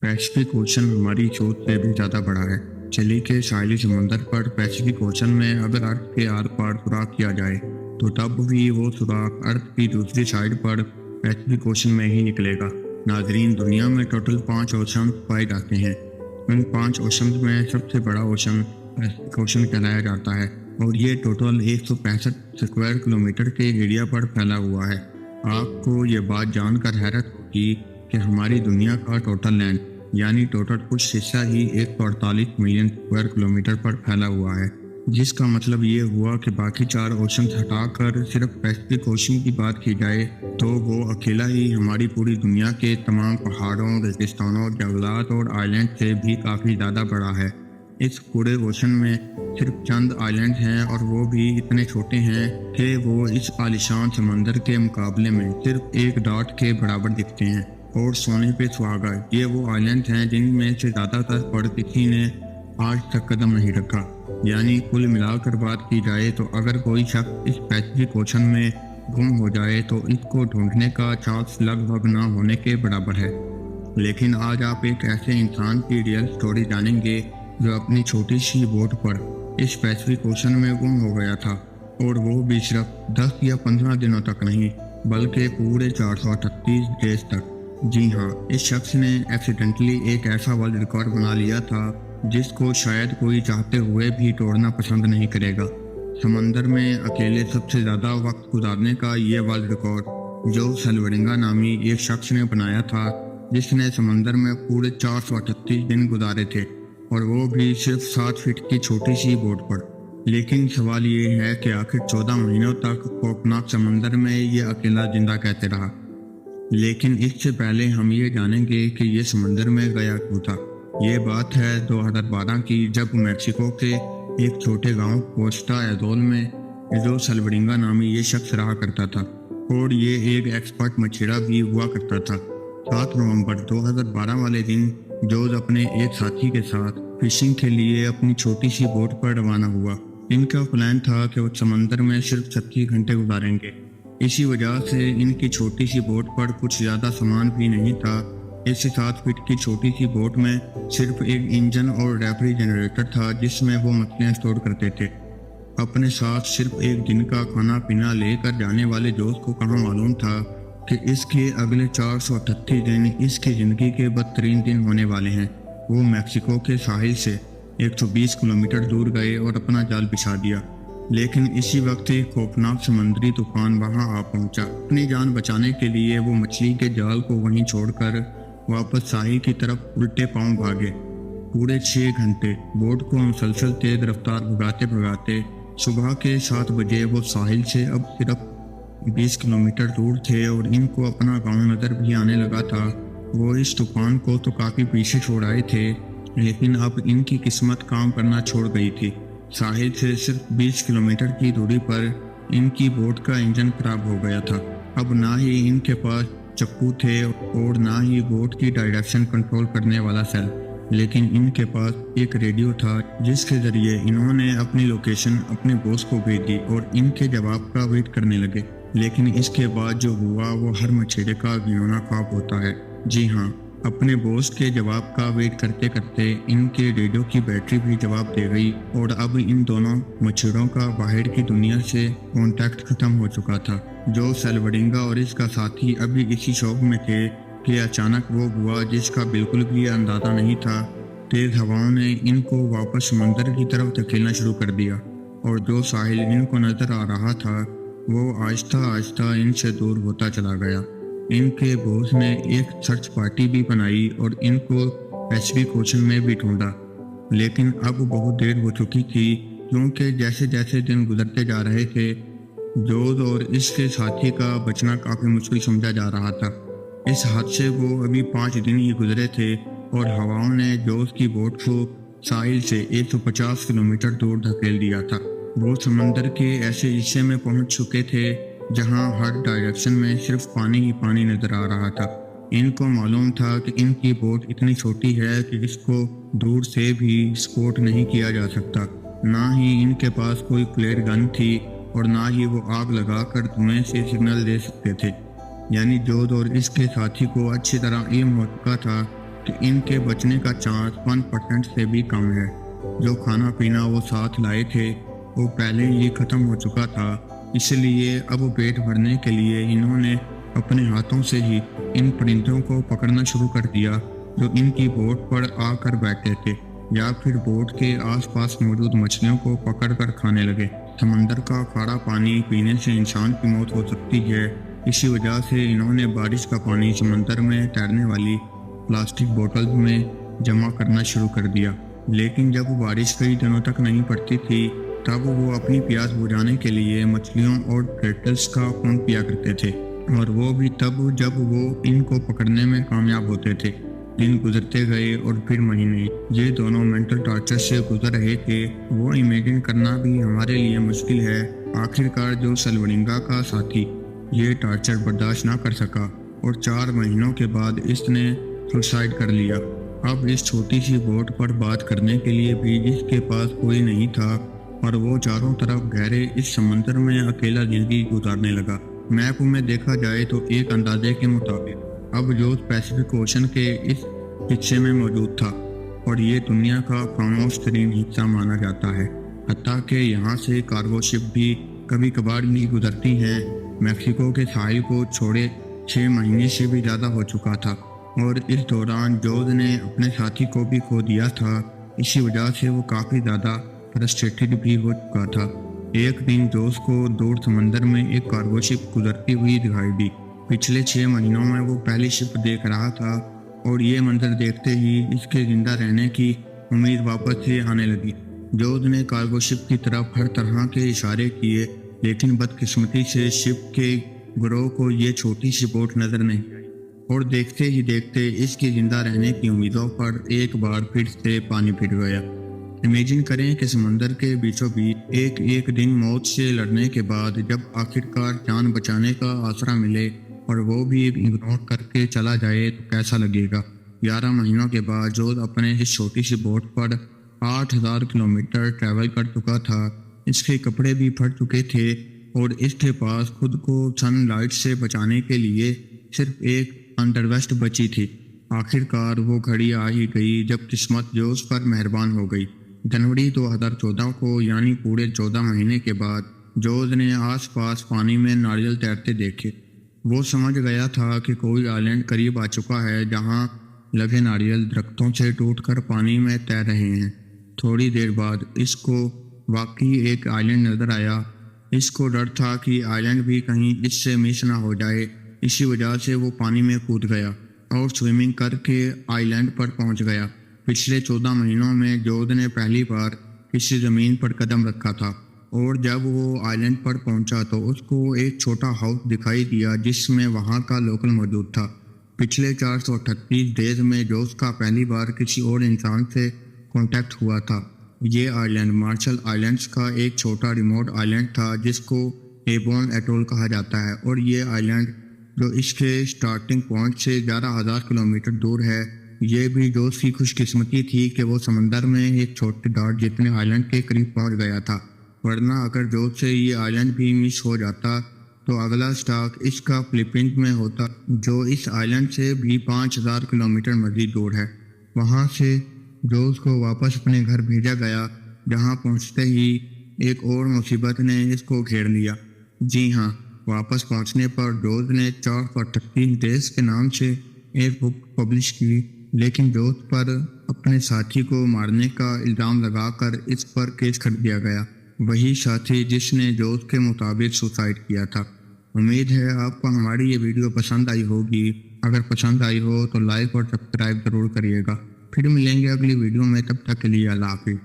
Pacific ocean हमारी सोच से भी ज़्यादा बड़ा है। चिली के साहिली समंदर पर पैसिफिक ओशन में अगर अर्थ के आर पार सुराख किया जाए तो तब भी वो सुराख अर्थ की दूसरी साइड पर पैसिफिक ओशन में ही निकलेगा। नाजरीन, दुनिया में टोटल 5 ओशन पाए जाते हैं। इन 5 ओशन में सबसे बड़ा ओशन पैसिफिक ओशन कहलाया जाता है और ये टोटल 165 स्क्वायर किलोमीटर के एरिया पर फैला हुआ है। आपको ये बात जानकर हैरत होगी कि हमारी दुनिया का टोटल लैंड यानी टोटल कुछ हिस्सा ही 148 मिलियन स्क्वायर किलोमीटर पर फैला हुआ है, जिसका मतलब ये हुआ कि बाकी 4 ओशन हटाकर सिर्फ पैसिफिक ओशन की बात की जाए तो वो अकेला ही हमारी पूरी दुनिया के तमाम पहाड़ों, रेगिस्तानों, जंगलात और आइलैंड से भी काफ़ी ज़्यादा बड़ा है। इस पूरे ओशन में सिर्फ चंद आइलैंड हैं और वो भी इतने छोटे हैं कि वो इस आलिशान समंदर के मुकाबले में सिर्फ एक डॉट के बराबर दिखते हैं। और सोने पे सुहागा, ये वो आइलैंड हैं जिनमें से ज़्यादातर पर किसी ने आज तक कदम नहीं रखा। यानी कुल मिलाकर बात की जाए तो अगर कोई शख्स इस पैसिफिक ओशन में गुम हो जाए तो इसको ढूंढने का चांस लगभग ना होने के बराबर है। लेकिन आज आप एक ऐसे इंसान की रियल स्टोरी जानेंगे जो अपनी छोटी सी बोट पर इस पैसिफिक ओशन में गुम हो गया था, और वो भी सिर्फ 10 या 15 दिनों तक नहीं बल्कि पूरे 438 डेज तक। जी हाँ, इस शख्स ने एक्सीडेंटली एक ऐसा वर्ल्ड रिकॉर्ड बना लिया था जिसको शायद कोई चाहते हुए भी तोड़ना पसंद नहीं करेगा। समंदर में अकेले सबसे ज़्यादा वक्त गुजारने का ये वर्ल्ड रिकॉर्ड जो सल्वडिंगा नामी एक शख्स ने बनाया था, जिसने समंदर में पूरे 438 दिन गुजारे थे, और वो भी सिर्फ 7 फीट की छोटी सी बोट पर। लेकिन सवाल ये है कि आखिर 14 महीनों तक खौफनाक समंदर में ये अकेला जिंदा कैसे रहा। लेकिन इससे पहले हम ये जानेंगे कि ये समंदर में गया क्यों था। ये बात है 2012 की, जब मैक्सिको के एक छोटे गांव कोस्टा एजोल में जो सल्वडिंगा नामी ये शख्स रहा करता था और ये एक एक्सपर्ट मछेरा भी हुआ करता था। 7 नवंबर 2012 वाले दिन जोज अपने एक साथी के साथ फिशिंग के लिए अपनी छोटी सी बोट पर रवाना हुआ। इनका प्लान था कि वो समंदर में सिर्फ 36 घंटे गुजारेंगे। इसी वजह से इनकी छोटी सी बोट पर कुछ ज़्यादा सामान भी नहीं था। इस 7 फीट की छोटी सी बोट में सिर्फ एक इंजन और रेफ्रिजरेटर था जिसमें वो मछलियाँ स्टोर करते थे। अपने साथ सिर्फ एक दिन का खाना पीना लेकर जाने वाले दोस्त को कहाँ मालूम था कि इसके अगले 438 दिन इसकी ज़िंदगी के बदतरीन दिन होने वाले हैं। वो मैक्सिको के साहिल से 120 किलोमीटर दूर गए और अपना जाल बिछा दिया। लेकिन इसी वक्त एक खौफनाक समुद्री तूफान वहां आ पहुंचा। अपनी जान बचाने के लिए वो मछली के जाल को वहीं छोड़कर वापस साहिल की तरफ उल्टे पांव भागे। पूरे 6 घंटे बोट को मुसलसल तेज रफ्तार भगाते भगाते सुबह के 7 बजे वो साहिल से अब सिर्फ 20 किलोमीटर दूर थे और इनको अपना गांव नजर भी आने लगा था। वो इस तूफान को तो काफ़ी पीछे छोड़ आए थे, लेकिन अब इनकी किस्मत काम करना छोड़ गई थी। साहिल से सिर्फ 20 किलोमीटर की दूरी पर इनकी बोट का इंजन खराब हो गया था। अब ना ही इनके पास चप्पू थे और ना ही बोट की डायरेक्शन कंट्रोल करने वाला सेल, लेकिन इनके पास एक रेडियो था जिसके जरिए इन्होंने अपनी लोकेशन अपने बॉस को भेज दी और इनके जवाब का वेट करने लगे। लेकिन इसके बाद जो हुआ वो हर मछेरे का घिनौना ख्वाब होता है। जी हाँ, अपने बॉस के जवाब का वेट करते करते इनके रेडियो की बैटरी भी जवाब दे गई और अब इन दोनों मछुआरों का बाहर की दुनिया से कांटेक्ट खत्म हो चुका था। जो सल्वडिंगा और इसका साथी अभी इसी शौक में थे कि अचानक वो हुआ जिसका बिल्कुल भी अंदाजा नहीं था। तेज हवाओं ने इनको वापस समंदर की तरफ धकेलना शुरू कर दिया और जो साहिल इनको नजर आ रहा था वो आहिस्ता आहिस्ता इनसे दूर होता चला गया। इनके बॉस ने एक सर्च पार्टी भी बनाई और इनको पैसिफिक ओशन में भी ढूंढा, लेकिन अब बहुत देर हो चुकी थी क्योंकि जैसे जैसे दिन गुजरते जा रहे थे जोज और इसके साथी का बचना काफ़ी मुश्किल समझा जा रहा था। इस हादसे को अभी 5 दिन ही गुजरे थे और हवाओं ने जोज की बोट को साहिल से 150 किलोमीटर दूर धकेल दिया था। वो समंदर के ऐसे हिस्से में पहुंच चुके थे जहां हर डायरेक्शन में सिर्फ पानी ही पानी नजर आ रहा था। इनको मालूम था कि इनकी बोट इतनी छोटी है कि इसको दूर से भी स्पॉट नहीं किया जा सकता। ना ही इनके पास कोई फ्लेयर गन थी और ना ही वो आग लगाकर धुएं से सिग्नल दे सकते थे। यानी जोध और इसके साथी को अच्छी तरह इल्म हो चुका था कि इनके बचने का चांस 1% से भी कम है। जो खाना पीना वो साथ लाए थे वो पहले ही खत्म हो चुका था, इसलिए अब पेट भरने के लिए इन्होंने अपने हाथों से ही इन परिंदों को पकड़ना शुरू कर दिया जो इनकी बोट पर आकर बैठे थे, या फिर बोट के आसपास मौजूद मछलियों को पकड़कर खाने लगे। समंदर का खारा पानी पीने से इंसान की मौत हो सकती है, इसी वजह से इन्होंने बारिश का पानी समंदर में तैरने वाली प्लास्टिक बोतल में जमा करना शुरू कर दिया। लेकिन जब बारिश कई दिनों तक नहीं पड़ती थी तब वो अपनी प्यास बुझाने के लिए मछलियों और टर्टल्स का खून पिया करते थे, और वो भी तब जब वो इनको पकड़ने में कामयाब होते थे। दिन गुजरते गए और फिर महीने। ये दोनों मेंटल टॉर्चर से गुजर रहे थे, वो इमेजिन करना भी हमारे लिए मुश्किल है। आखिरकार जो सलवनिंगा का साथी ये टॉर्चर बर्दाश्त ना कर सका और 4 महीनों के बाद इसने सुसाइड कर लिया। अब इस छोटी सी बोट पर बात करने के लिए भी इसके पास कोई नहीं था और वो चारों तरफ गहरे इस समंदर में अकेला जिंदगी गुजारने लगा। मैप में देखा जाए तो एक अंदाजे के मुताबिक अब जो पैसिफिक ओशन के इस हिस्से में मौजूद था और ये दुनिया का खामोश तरीन हिस्सा माना जाता है। हत्ता कि यहाँ से कार्गो शिप भी कभी कभार नहीं गुजरती हैं। मैक्सिको के साहिल को छोड़े 6 महीने से भी ज़्यादा हो चुका था और इस दौरान जोज ने अपने साथी को भी खो दिया था। इसी वजह से वो काफ़ी ज़्यादा फ्रस्ट्रेटेड भी हो चुका था। एक दिन जोज को दूर समंदर में एक कार्गो शिप गुजरती हुई दिखाई दी। पिछले 6 महीनों में वो पहली शिप देख रहा था और ये मंजर देखते ही इसके जिंदा रहने की उम्मीद वापस से आने लगी। जोज ने कार्गो शिप की तरफ हर तरह के इशारे किए, लेकिन बदकिस्मती से शिप के ग्रोह को ये छोटी सी बोट नजर नहीं आई और देखते ही देखते इसकी जिंदा रहने की उम्मीदों पर एक बार फिर से पानी फिर गया। इमेजिन करें कि समंदर के बीचों बीच एक दिन मौत से लड़ने के बाद जब आखिरकार जान बचाने का आसरा मिले और वो भी इग्नोर करके चला जाए तो कैसा लगेगा। 11 महीनों के बाद जोध अपने इस छोटी सी बोट पर 8000 किलोमीटर ट्रैवल कर चुका था। इसके कपड़े भी फट चुके थे और इसके पास खुद को सनलाइट से बचाने के लिए सिर्फ एक अंडरवेस्ट बची थी। आखिरकार वो घड़ी आ ही गई जब किस्मत जोश पर मेहरबान हो गई। जनवरी 2014 को, यानी पूरे 14 महीने के बाद, जोज ने आसपास पानी में नारियल तैरते देखे। वो समझ गया था कि कोई आइलैंड करीब आ चुका है जहां लगे नारियल दरख्तों से टूटकर पानी में तैर रहे हैं। थोड़ी देर बाद इसको वाकई एक आइलैंड नजर आया। इसको डर था कि आइलैंड भी कहीं इससे मिस ना हो जाए, इसी वजह से वो पानी में कूद गया और स्विमिंग करके आइलैंड पर पहुंच गया। पिछले 14 महीनों में जोध ने पहली बार किसी ज़मीन पर कदम रखा था और जब वो आइलैंड पर पहुंचा तो उसको एक छोटा हाउस दिखाई दिया जिसमें वहां का लोकल मौजूद था। पिछले 438 डेज में जोश का पहली बार किसी और इंसान से कांटेक्ट हुआ था। ये आइलैंड मार्शल आइलैंड्स का एक छोटा रिमोट आइलैंड था जिसको एबोन एटोल कहा जाता है, और ये आइलैंड जो इसके स्टार्टिंग पॉइंट से 11,000 किलोमीटर दूर है। ये भी जोश की खुशकिस्मती थी कि वो समंदर में एक छोटे डॉट जितने आइलैंड के करीब पहुंच गया था, वरना अगर जोश से ये आइलैंड भी मिस हो जाता तो अगला स्टॉक इसका फिलीपींस में होता, जो इस आइलैंड से भी 5000 किलोमीटर मजीद दूर है। वहाँ से जोश को वापस अपने घर भेजा गया, जहाँ पहुँचते ही एक और मुसीबत ने इसको घेर लिया। जी हाँ, वापस पहुँचने पर जोश ने 438 डेज के नाम से एक बुक पब्लिश की, लेकिन जोश पर अपने साथी को मारने का इल्ज़ाम लगाकर इस पर केस कर दिया गया। वही साथी जिसने जोश के मुताबिक सुसाइड किया था। उम्मीद है आपको हमारी ये वीडियो पसंद आई होगी। अगर पसंद आई हो तो लाइक और सब्सक्राइब ज़रूर करिएगा। फिर मिलेंगे अगली वीडियो में, तब तक के लिए अल्लाह हाफिज़।